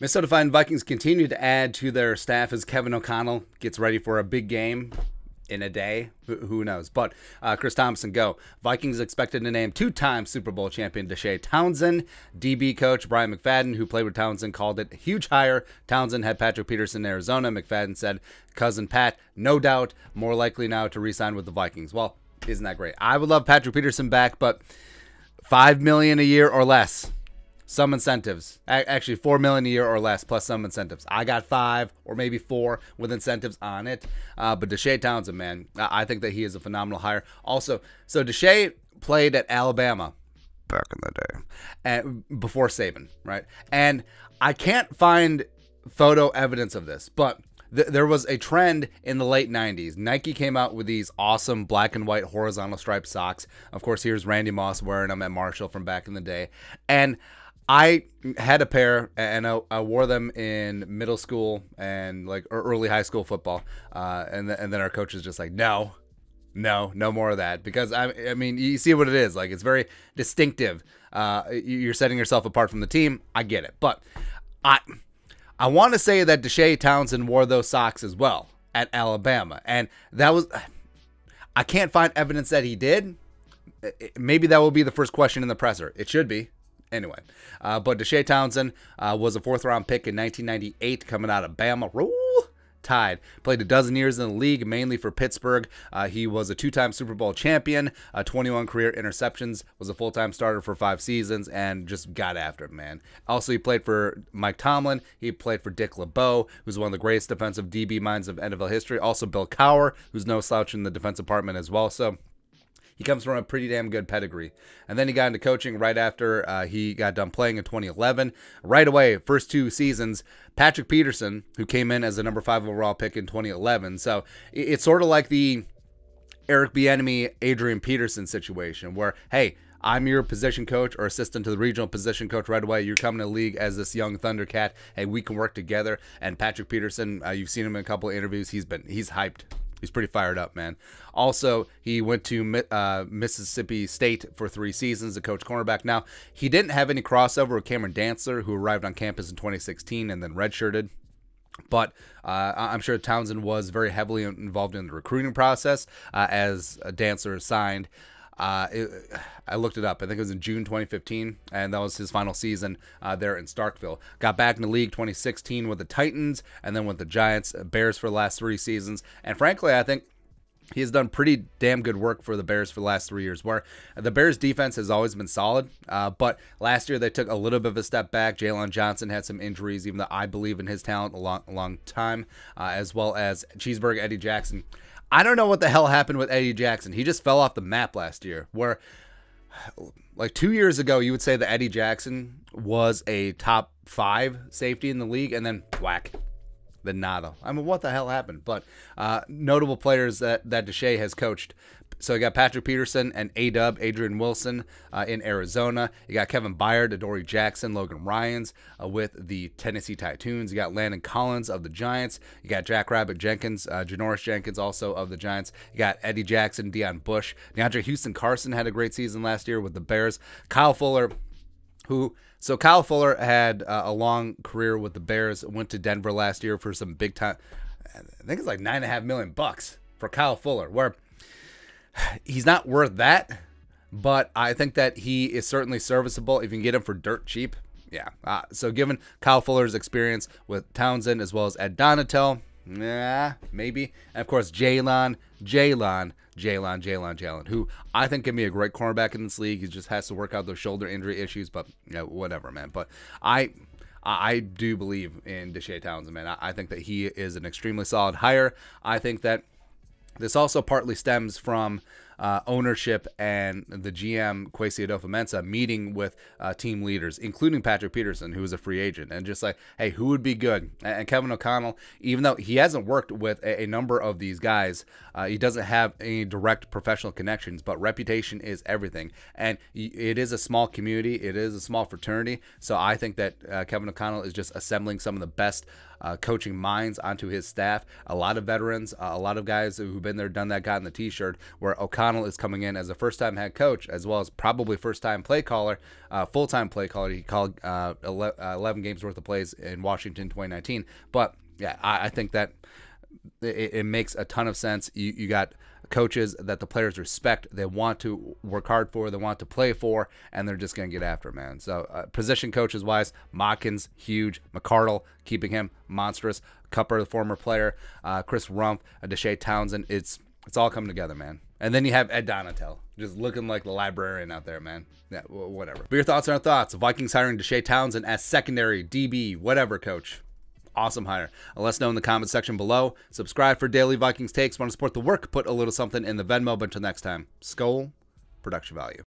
Minnesota Vikings continue to add to their staff as Kevin O'Connell gets ready for a big game in a day. Who knows? But Chris Thompson, go. Vikings expected to name two-time Super Bowl champion Deshea Townsend. DB coach Brian McFadden, who played with Townsend, called it a huge hire. Townsend had Patrick Peterson in Arizona. McFadden said, cousin Pat, no doubt, more likely now to re-sign with the Vikings. Well, isn't that great? I would love Patrick Peterson back, but $5 million a year or less. Some incentives, actually $4 million a year or less, plus some incentives. I got 5 or maybe 4 with incentives on it. But Deshea Townsend, man, I think that he is a phenomenal hire. Also, so Deshea played at Alabama back in the day, and before Saban, right? And I can't find photo evidence of this, but there was a trend in the late 90s. Nike came out with these awesome black and white horizontal striped socks. Of course, here's Randy Moss wearing them at Marshall from back in the day, and I had a pair, and I wore them in middle school and like early high school football. And then our coach is just like, no more of that, because I mean, you see what it is. Like, it's very distinctive. You're setting yourself apart from the team. I get it, but I want to say that Deshea Townsend wore those socks as well at Alabama, and that was, I can't find evidence that he did. Maybe that will be the first question in the presser. It should be. Anyway, but Deshea Townsend was a 4th-round pick in 1998 coming out of Bama. Roll Tide. Played a dozen years in the league, mainly for Pittsburgh. He was a 2-time Super Bowl champion, 21 career interceptions, was a full-time starter for 5 seasons, and just got after it, man. Also, he played for Mike Tomlin. He played for Dick LeBeau, who's one of the greatest defensive DB minds of NFL history. Also, Bill Cowher, who's no slouch in the defensive department as well. So he comes from a pretty damn good pedigree. And then he got into coaching right after he got done playing in 2011. Right away, first 2 seasons, Patrick Peterson, who came in as the number 5 overall pick in 2011. So it's sort of like the Eric Bieniemy, Adrian Peterson situation where, hey, I'm your position coach or assistant to the regional position coach right away. You're coming to the league as this young Thundercat. Hey, we can work together. And Patrick Peterson, you've seen him in a couple of interviews. He's hyped. He's pretty fired up, man. Also, he went to Mississippi State for 3 seasons to coach cornerback. Now, he didn't have any crossover with Cameron Dantzler, who arrived on campus in 2016 and then redshirted. But I'm sure Townsend was very heavily involved in the recruiting process as Dantzler signed. I looked it up. I think it was in June 2015, and that was his final season there in Starkville. Got back in the league 2016 with the Titans, and then with the Giants, Bears for the last 3 seasons. And frankly, I think he has done pretty damn good work for the Bears for the last 3 years, where the Bears defense has always been solid. But last year they took a little bit of a step back. Jalen Johnson had some injuries, even though I believe in his talent a long time, as well as Cheeseburger Eddie Jackson. I don't know what the hell happened with Eddie Jackson. He just fell off the map last year, where like 2 years ago, you would say that Eddie Jackson was a top 5 safety in the league, and then whack, the nada. I mean, what the hell happened? But notable players that Deshea has coached. So you got Patrick Peterson and A-Dub, Adrian Wilson in Arizona. You got Kevin Byard, Adoree Jackson, Logan Ryans with the Tennessee Titans. You got Landon Collins of the Giants. You got Jackrabbit Jenkins, Janoris Jenkins also of the Giants. You got Eddie Jackson, Deion Bush. DeAndre Houston Carson had a great season last year with the Bears. Kyle Fuller, so Kyle Fuller had a long career with the Bears, went to Denver last year for some big time. I think it's like $9.5 million for Kyle Fuller, where he's not worth that, but I think that he is certainly serviceable if you can get him for dirt cheap. Yeah. So given Kyle Fuller's experience with Townsend as well as Ed Donatel, maybe. And of course, Jalen, who I think can be a great cornerback in this league. He just has to work out those shoulder injury issues, but whatever, man. But I do believe in Deshea Townsend, man. I think that he is an extremely solid hire. I think that this also partly stems from ownership and the GM, Kwesi Adofo-Mensah, meeting with team leaders, including Patrick Peterson, who is a free agent, and just like, hey, who would be good? And Kevin O'Connell, even though he hasn't worked with a number of these guys, he doesn't have any direct professional connections, but reputation is everything. And it is a small community. It is a small fraternity. So I think that Kevin O'Connell is just assembling some of the best coaching minds onto his staff. A lot of veterans, a lot of guys who've been there, done that, gotten the t-shirt, where O'Connell is coming in as a first-time head coach, as well as probably first-time play caller, full-time play caller. He called 11 games worth of plays in Washington 2019. But yeah, I think that it makes a ton of sense. You got coaches that the players respect, they want to work hard for, they want to play for, and they're just going to get after it, man. So position coaches wise, Motkins, huge. McCardle, keeping him monstrous. Cupper, the former player. Chris Rumpf, Deshea Townsend. It's all coming together, man. And then you have Ed Donatel, just looking like the librarian out there, man. Yeah, whatever. But your thoughts on our thoughts. Vikings hiring Deshea Townsend as secondary, DB, whatever, coach. Awesome hire. Let us know in the comment section below. Subscribe for daily Vikings takes. Want to support the work? Put a little something in the Venmo. But until next time, Skol, production value.